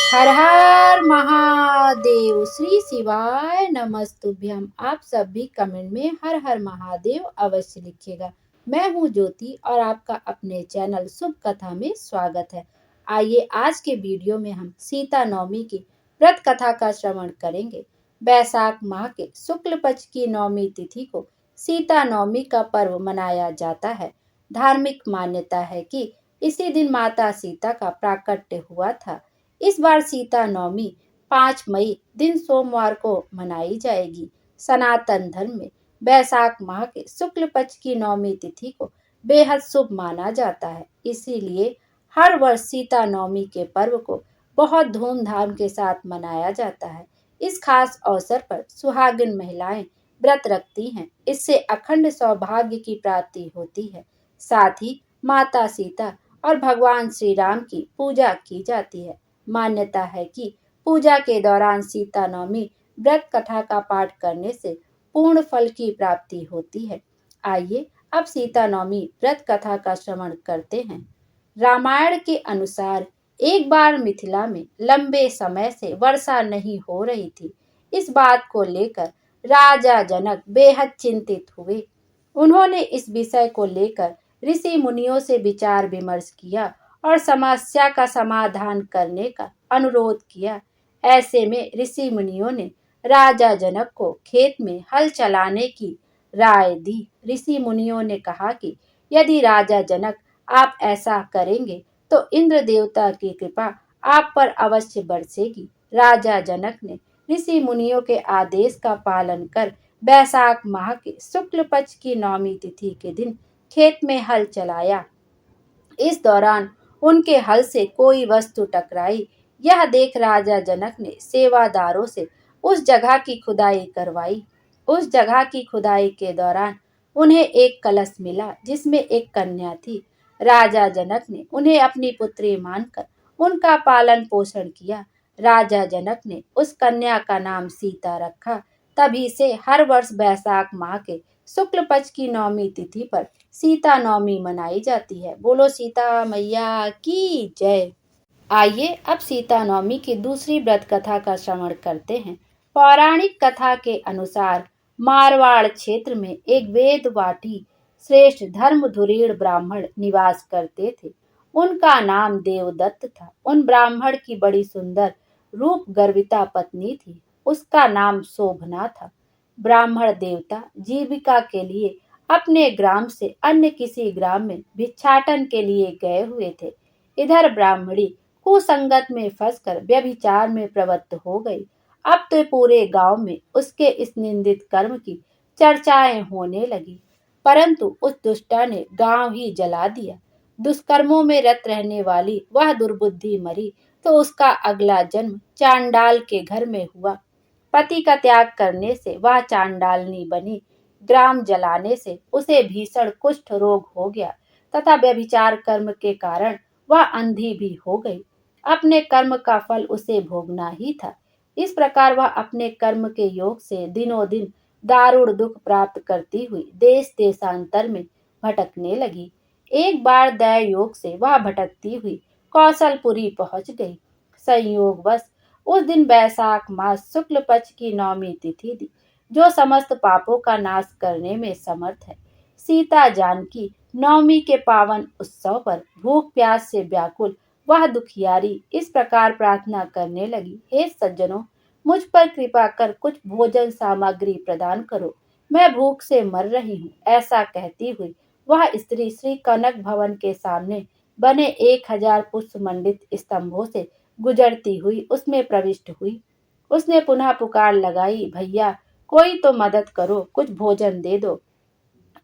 हर हर महादेव। श्री शिवाय नमस्तुभ्यम। आप सब भी कमेंट में हर हर महादेव अवश्य लिखिएगा। मैं हूँ ज्योति और आपका अपने चैनल शुभ कथा में स्वागत है। आइए आज के वीडियो में हम सीता नवमी की व्रत कथा का श्रवण करेंगे। बैसाख माह के शुक्ल पक्ष की नवमी तिथि को सीता नवमी का पर्व मनाया जाता है। धार्मिक मान्यता है कि इसी दिन माता सीता का प्राकट्य हुआ था। इस बार सीता नवमी 5 मई दिन सोमवार को मनाई जाएगी। सनातन धर्म में बैसाख माह के शुक्ल पक्ष की नवमी तिथि को बेहद शुभ माना जाता है। इसीलिए हर वर्ष सीता नवमी के पर्व को बहुत धूमधाम के साथ मनाया जाता है। इस खास अवसर पर सुहागिन महिलाएं व्रत रखती हैं। इससे अखंड सौभाग्य की प्राप्ति होती है। साथ ही माता सीता और भगवान श्री राम की पूजा की जाती है। मान्यता है कि पूजा के दौरान सीता नवमी व्रत कथा का पाठ करने से पूर्ण फल की प्राप्ति होती है। आइए अब सीता नवमी व्रत कथा का श्रवण करते हैं। रामायण के अनुसार एक बार मिथिला में लंबे समय से वर्षा नहीं हो रही थी। इस बात को लेकर राजा जनक बेहद चिंतित हुए। उन्होंने इस विषय को लेकर ऋषि मुनियों से विचार विमर्श किया और समस्या का समाधान करने का अनुरोध किया। ऐसे में ऋषि मुनियों ने राजा जनक को खेत में हल चलाने की राय दी। ऋषि मुनियों ने कहा कि यदि राजा जनक आप ऐसा करेंगे तो इंद्र देवता की कृपा आप पर अवश्य बरसेगी। राजा जनक ने ऋषि मुनियों के आदेश का पालन कर बैसाख माह के शुक्ल पक्ष की नवमी तिथि के दिन खेत में हल चलाया। इस दौरान उनके हल से कोई वस्तु टकराई। यह देख राजा जनक ने सेवादारों से उस जगह की खुदाई करवाई। उस जगह की खुदाई के दौरान उन्हें एक कलश मिला जिसमें एक कन्या थी। राजा जनक ने उन्हें अपनी पुत्री मानकर उनका पालन पोषण किया। राजा जनक ने उस कन्या का नाम सीता रखा। तभी से हर वर्ष बैसाख माह के शुक्ल पक्ष की नवमी तिथि पर सीता नवमी मनाई जाती है। बोलो सीता मैया की जय। आइए अब सीता नवमी की दूसरी व्रत कथा का श्रवण करते हैं। पौराणिक कथा के अनुसार मारवाड़ क्षेत्र में एक वेदवाटी श्रेष्ठ धर्मधुरीण ब्राह्मण निवास करते थे। उनका नाम देवदत्त था। उन ब्राह्मण की बड़ी सुंदर रूप गर्विता पत्नी थी। उसका नाम शोभना था। ब्राह्मण देवता जीविका के लिए अपने ग्राम से अन्य किसी ग्राम में भिक्षाटन के लिए गए हुए थे। इधर ब्राह्मणी कुसंगत में फंसकर व्यभिचार में प्रवृत्त हो गई। अब तो पूरे गांव में उसके इस निंदित कर्म की चर्चाएं होने लगी। परंतु उस दुष्टा ने गांव ही जला दिया। दुष्कर्मों में रत रहने वाली वह दुर्बुद्धि मरी तो उसका अगला जन्म चांडाल के घर में हुआ। पति का त्याग करने से वह चांडालनी बनी। ग्राम जलाने से उसे भीषण कुष्ठ रोग हो गया तथा व्यभिचार कर्म के कारण वह अंधी भी हो गई। अपने कर्म का फल उसे भोगना ही था। इस प्रकार वह अपने कर्म के योग से दिनों दिन दारुण दुख प्राप्त करती हुई देश देशांतर में भटकने लगी। एक बार दैव योग से वह भटकती हुई कौशलपुरी पहुंच गई। संयोगवश उस दिन बैसाख मास शुक्ल पक्ष की नवमी तिथि थी, जो समस्त पापों का नाश करने में समर्थ है। सीता जानकी नवमी के पावन उत्सव पर भूख प्यास से व्याकुल वह दुखियारी इस प्रकार प्रार्थना करने लगी, हे सज्जनों, मुझ पर कृपा कर कुछ भोजन सामग्री प्रदान करो, मैं भूख से मर रही हूँ। ऐसा कहती हुई वह स्त्री श्री कनक भवन के सामने बने 1000 पुष्प मंडित स्तंभों से गुजरती हुई उसमें प्रविष्ट हुई। उसने पुनः पुकार लगाई, भैया कोई तो मदद करो, कुछ भोजन दे दो।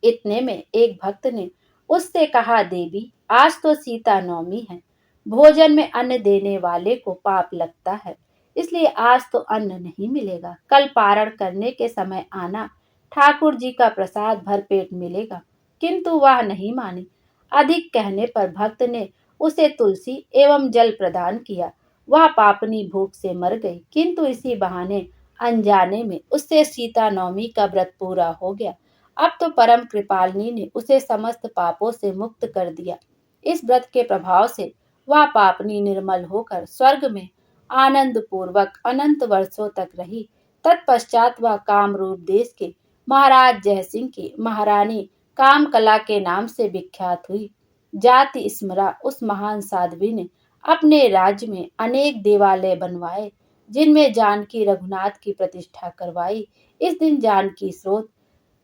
इतने में एक भक्त ने उससे कहा, देवी आज तो सीता नवमी है, भोजन में अन्न देने वाले को पाप लगता है, इसलिए आज तो अन्न नहीं मिलेगा। कल पारण करने के समय आना, ठाकुर जी का प्रसाद भरपेट मिलेगा। किंतु वह नहीं मानी। अधिक कहने पर भक्त ने उसे तुलसी एवं जल प्रदान किया। वह पापनी भूख से मर गई, किंतु इसी बहाने अनजाने में उससे सीता नवमी का व्रत पूरा हो गया। अब तो परम कृपालिनी ने उसे समस्त पापों से मुक्त कर दिया। इस व्रत के प्रभाव से वह पापनी निर्मल होकर स्वर्ग में आनंद पूर्वक अनंत वर्षों तक रही। तत्पश्चात वह कामरूप देश के महाराज जयसिंह की महारानी कामकला के नाम से विख्यात हुई। जाति स्मरा उस महान साध्वी ने अपने राज्य में अनेक देवालय बनवाए, जिनमें जानकी रघुनाथ की प्रतिष्ठा करवाई। इस दिन जानकी स्रोत,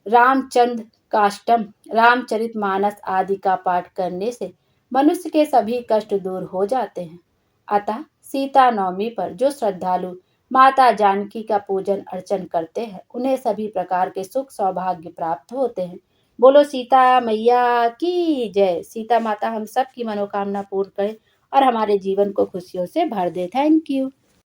रामचंद्र काष्टम, रामचरितमानस आदि का पाठ करने से मनुष्य के सभी कष्ट दूर हो जाते हैं। अतः सीता नवमी पर जो श्रद्धालु माता जानकी का पूजन अर्चन करते हैं, उन्हें सभी प्रकार के सुख सौभाग्य प्राप्त होते हैं। बोलो सीता मैया की जय। सीता माता हम सब की मनोकामना पूर्ण करे और हमारे जीवन को खुशियों से भर दे। Thank you.